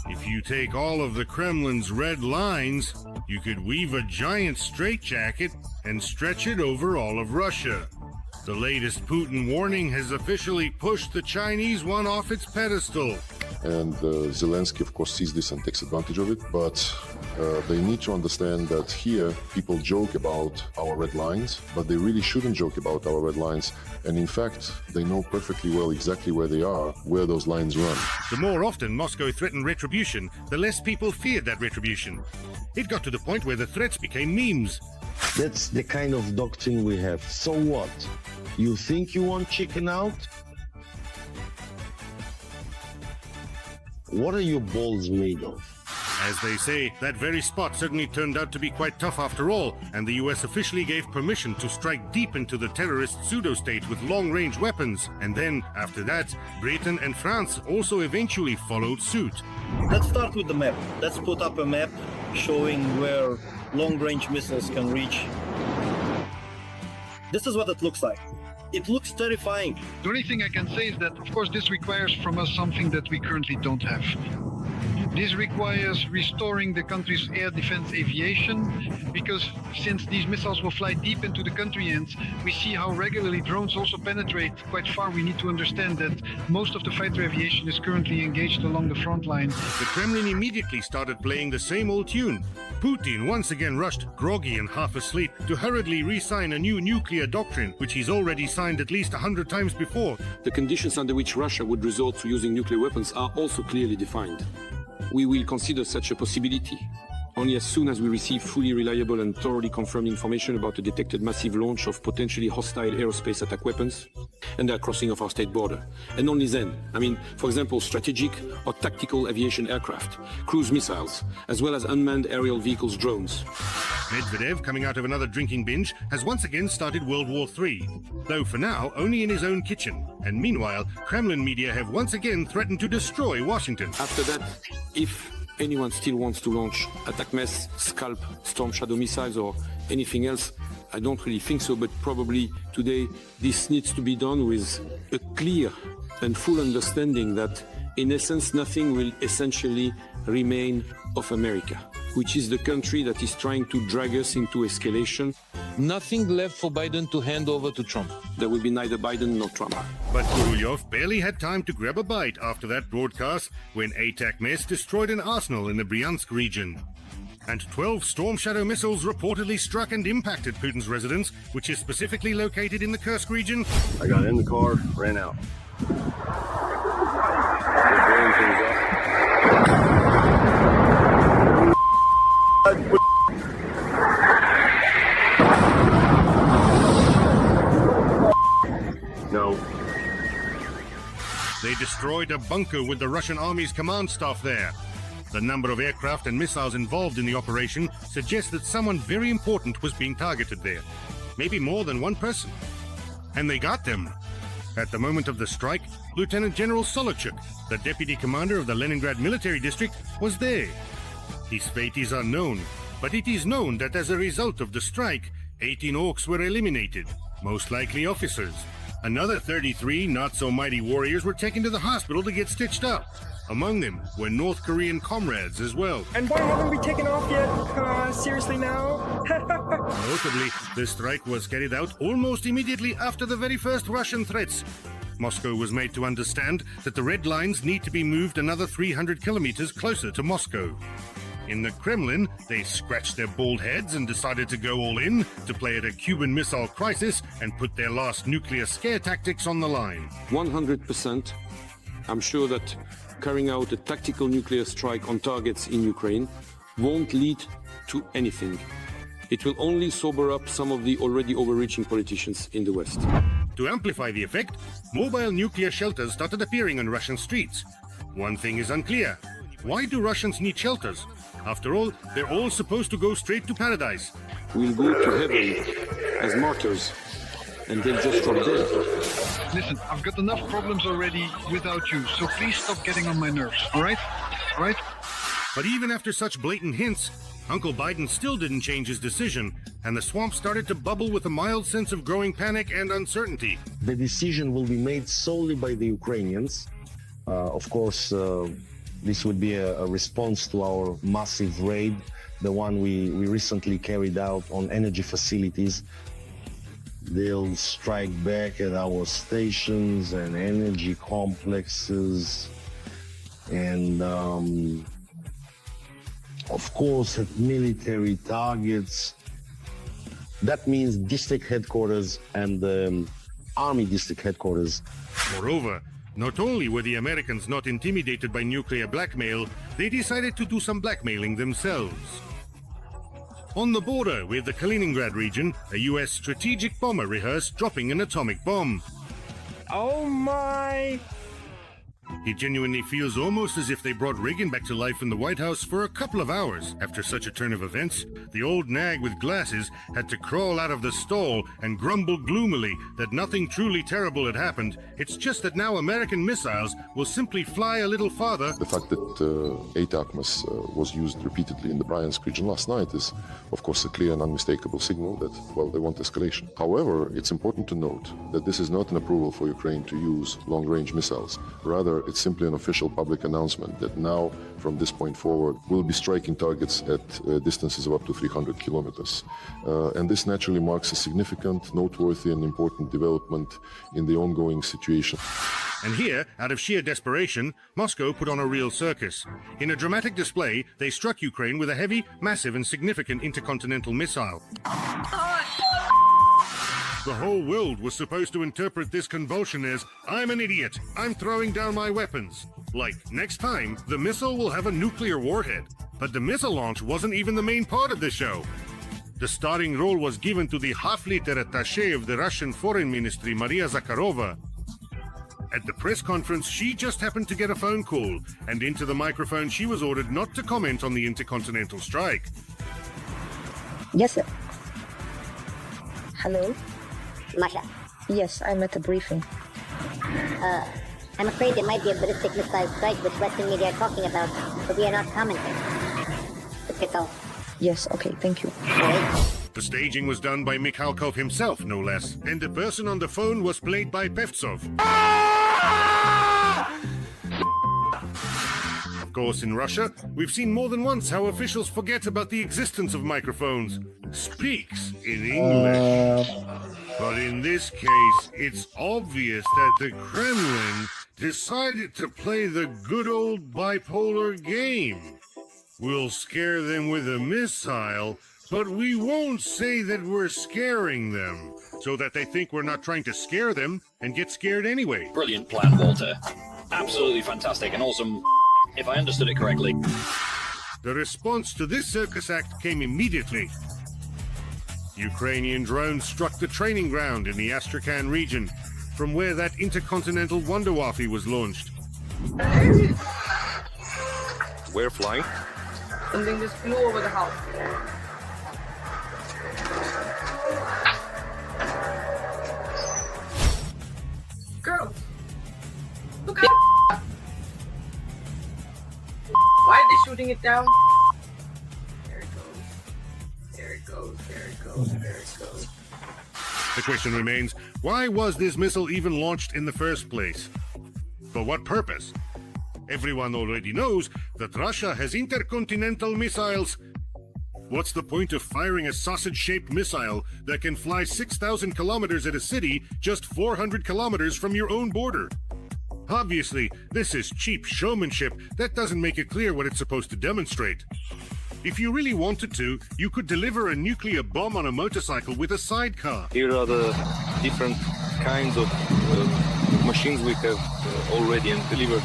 If you take all of the Kremlin's red lines, you could weave a giant straitjacket and stretch it over all of Russia. The latest Putin warning has officially pushed the Chinese one off its pedestal. And Zelensky, of course, sees this and takes advantage of it. But they need to understand that here people joke about our red lines, but they really shouldn't joke about our red lines. And in fact, they know perfectly well exactly where they are, where those lines run. The more often Moscow threatened retribution, the less people feared that retribution. It got to the point where the threats became memes. That's the kind of doctrine we have. So what? You think you want chicken out? What are your balls made of? As they say, that very spot certainly turned out to be quite tough after all, and the US officially gave permission to strike deep into the terrorist pseudo-state with long-range weapons. And then, after that, Britain and France also eventually followed suit. Let's start with the map. Let's put up a map showing where long-range missiles can reach. This is what it looks like. It looks terrifying. The only thing I can say is that, of course, this requires from us something that we currently don't have. This requires restoring the country's air defense aviation, because since these missiles will fly deep into the country and we see how regularly drones also penetrate quite far, we need to understand that most of the fighter aviation is currently engaged along the front line. The Kremlin immediately started playing the same old tune. Putin once again rushed, groggy and half asleep, to hurriedly re-sign a new nuclear doctrine, which he's already signed at least 100 times before. The conditions under which Russia would resort to using nuclear weapons are also clearly defined. We will consider such a possibility only as soon as we receive fully reliable and thoroughly confirmed information about the detected massive launch of potentially hostile aerospace attack weapons and their crossing of our state border. And only then, for example, strategic or tactical aviation aircraft, cruise missiles, as well as unmanned aerial vehicles, drones. Medvedev, coming out of another drinking binge, has once again started World War III, though for now only in his own kitchen. And meanwhile, Kremlin media have once again threatened to destroy Washington. After that, if anyone still wants to launch attack mess, scalp, storm shadow missiles or anything else, I don't really think so, but probably today this needs to be done with a clear and full understanding that in essence nothing will essentially remain of America, which is the country that is trying to drag us into escalation. Nothing left for Biden to hand over to Trump. There will be neither Biden nor Trump. But Guryov barely had time to grab a bite after that broadcast when ATAC mess destroyed an arsenal in the Bryansk region. And 12 Storm Shadow missiles reportedly struck and impacted Putin's residence, which is specifically located in the Kursk region. I got in the car, ran out. No. They destroyed a bunker with the Russian army's command staff there. The number of aircraft and missiles involved in the operation suggests that someone very important was being targeted there. Maybe more than one person. And they got them. At the moment of the strike, Lieutenant General Solochuk, the deputy commander of the Leningrad military district, was there. His fate is unknown, but it is known that as a result of the strike, 18 orcs were eliminated, most likely officers. Another 33 not-so-mighty warriors were taken to the hospital to get stitched up. Among them were North Korean comrades as well. And why haven't we taken off yet? Seriously now? Notably, the strike was carried out almost immediately after the very first Russian threats. Moscow was made to understand that the red lines need to be moved another 300 kilometers closer to Moscow. In the Kremlin, they scratched their bald heads and decided to go all in to play at a Cuban Missile Crisis and put their last nuclear scare tactics on the line. 100%. I'm sure that carrying out a tactical nuclear strike on targets in Ukraine won't lead to anything. It will only sober up some of the already overreaching politicians in the West. To amplify the effect, mobile nuclear shelters started appearing on Russian streets. One thing is unclear. Why do Russians need shelters? After all, they're all supposed to go straight to paradise. We'll go to heaven as martyrs, and they'll just drop dead. Listen, I've got enough problems already without you, so please stop getting on my nerves, all right? All right? But even after such blatant hints, Uncle Biden still didn't change his decision, and the swamp started to bubble with a mild sense of growing panic and uncertainty. The decision will be made solely by the Ukrainians. Of course, this would be a response to our massive raid, the one we recently carried out on energy facilities. They'll strike back at our stations and energy complexes, and of course, at military targets. That means district headquarters and army district headquarters. Moreover, not only were the Americans not intimidated by nuclear blackmail, they decided to do some blackmailing themselves. On the border with the Kaliningrad region, a US strategic bomber rehearsed dropping an atomic bomb. Oh my! He genuinely feels almost as if they brought Reagan back to life in the White House for a couple of hours. After such a turn of events, the old nag with glasses had to crawl out of the stall and grumble gloomily that nothing truly terrible had happened. It's just that now American missiles will simply fly a little farther. The fact that ATACMS was used repeatedly in the Bryansk region last night is, of course, a clear and unmistakable signal that, well, they want escalation. However, it's important to note that this is not an approval for Ukraine to use long-range missiles. Rather, it's simply an official public announcement that now, from this point forward, we'll be striking targets at distances of up to 300 kilometers. And this naturally marks a significant, noteworthy and important development in the ongoing situation. And here, out of sheer desperation, Moscow put on a real circus. In a dramatic display, they struck Ukraine with a heavy, massive and significant intercontinental missile. The whole world was supposed to interpret this convulsion as, I'm an idiot, I'm throwing down my weapons. Like, next time, the missile will have a nuclear warhead. But the missile launch wasn't even the main part of the show. The starting role was given to the half-liter attaché of the Russian Foreign Ministry, Maria Zakharova. At the press conference, she just happened to get a phone call, and into the microphone she was ordered not to comment on the intercontinental strike. Yes, sir. Hello? Masha. Yes, I'm at a briefing. I'm afraid there might be a ballistic missile strike which Western media are talking about, but we are not commenting. That's all. Yes, okay, thank you. The staging was done by Mikhalkov himself, no less, and the person on the phone was played by Pevtsov. Of course, in Russia, we've seen more than once how officials forget about the existence of microphones. Speaks in English. But in this case, it's obvious that the Kremlin decided to play the good old bipolar game. We'll scare them with a missile, but we won't say that we're scaring them, so that they think we're not trying to scare them and get scared anyway. Brilliant plan, Walter. Absolutely fantastic and awesome, if I understood it correctly. The response to this circus act came immediately. Ukrainian drones struck the training ground in the Astrakhan region, from where that intercontinental Wonderwaffe was launched. We're flying. Something just flew over the house. Girl, look at why are they shooting it down? There it goes. There it goes. There it goes. There it goes. The question remains, why was this missile even launched in the first place? For what purpose? Everyone already knows that Russia has intercontinental missiles. What's the point of firing a sausage-shaped missile that can fly 6,000 kilometers at a city just 400 kilometers from your own border? Obviously, this is cheap showmanship that doesn't make it clear what it's supposed to demonstrate. If you really wanted to, you could deliver a nuclear bomb on a motorcycle with a sidecar. Here are the different kinds of machines we have already and delivered,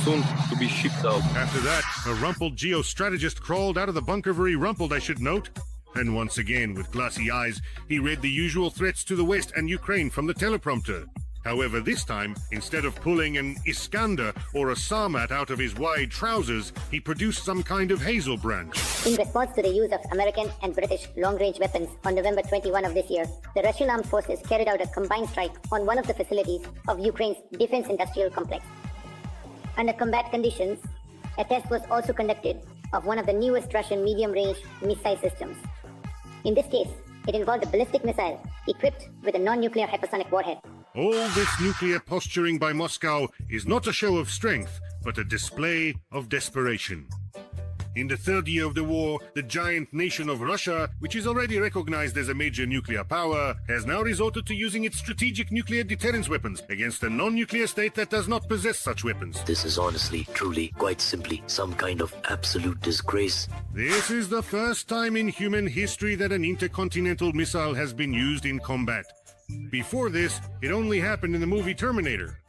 soon to be shipped out. After that, a rumpled geostrategist crawled out of the bunker, very rumpled, I should note. And once again, with glassy eyes, he read the usual threats to the West and Ukraine from the teleprompter. However, this time, instead of pulling an Iskander or a Sarmat out of his wide trousers, he produced some kind of hazel branch. In response to the use of American and British long-range weapons on November 21 of this year, the Russian armed forces carried out a combined strike on one of the facilities of Ukraine's defense industrial complex. Under combat conditions, a test was also conducted of one of the newest Russian medium-range missile systems. In this case, it involved a ballistic missile equipped with a non-nuclear hypersonic warhead. All this nuclear posturing by Moscow is not a show of strength, but a display of desperation. In the third year of the war, the giant nation of Russia, which is already recognized as a major nuclear power, has now resorted to using its strategic nuclear deterrence weapons against a non-nuclear state that does not possess such weapons. This is honestly, truly, quite simply, some kind of absolute disgrace. This is the first time in human history that an intercontinental missile has been used in combat. Before this, it only happened in the movie Terminator.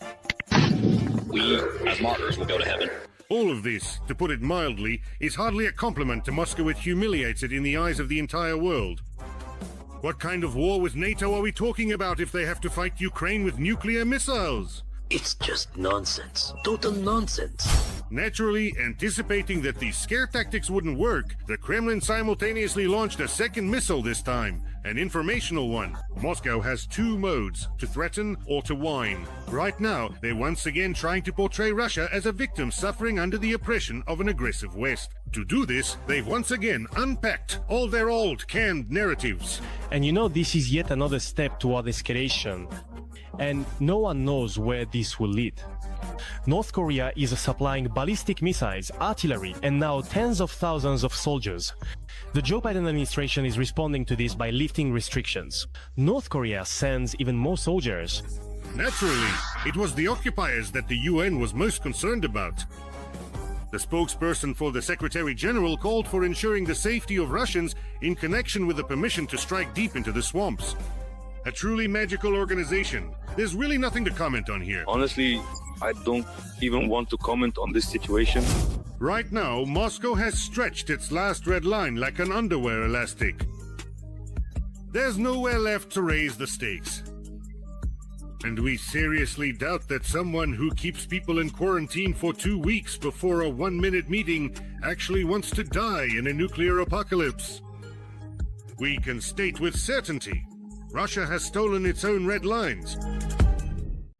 We, as martyrs, will go to heaven. All of this, to put it mildly, is hardly a compliment to Moscow. It humiliates it in the eyes of the entire world. What kind of war with NATO are we talking about if they have to fight Ukraine with nuclear missiles? It's just nonsense. Total nonsense. Naturally, anticipating that these scare tactics wouldn't work, the Kremlin simultaneously launched a second missile this time, an informational one. Moscow has two modes, to threaten or to whine. Right now, they're once again trying to portray Russia as a victim suffering under the oppression of an aggressive West. To do this, they've once again unpacked all their old canned narratives. And you know, this is yet another step toward escalation. And no one knows where this will lead. North Korea is supplying ballistic missiles, artillery, and now tens of thousands of soldiers. The Joe Biden administration is responding to this by lifting restrictions. North Korea sends even more soldiers. Naturally, it was the occupiers that the UN was most concerned about. The spokesperson for the Secretary General called for ensuring the safety of Russians in connection with the permission to strike deep into the swamps. A truly magical organization. There's really nothing to comment on here. Honestly, I don't even want to comment on this situation. Right now, Moscow has stretched its last red line like an underwear elastic. There's nowhere left to raise the stakes. And we seriously doubt that someone who keeps people in quarantine for 2 weeks before a 1-minute meeting actually wants to die in a nuclear apocalypse. We can state with certainty, Russia has stolen its own red lines.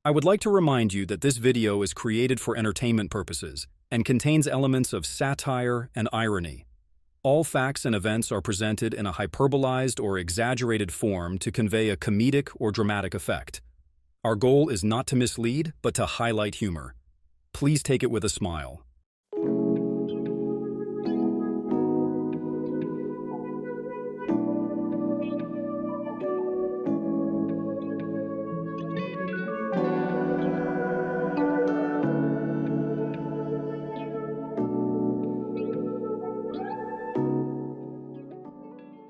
I would like to remind you that this video is created for entertainment purposes and contains elements of satire and irony. All facts and events are presented in a hyperbolized or exaggerated form to convey a comedic or dramatic effect. Our goal is not to mislead, but to highlight humor. Please take it with a smile.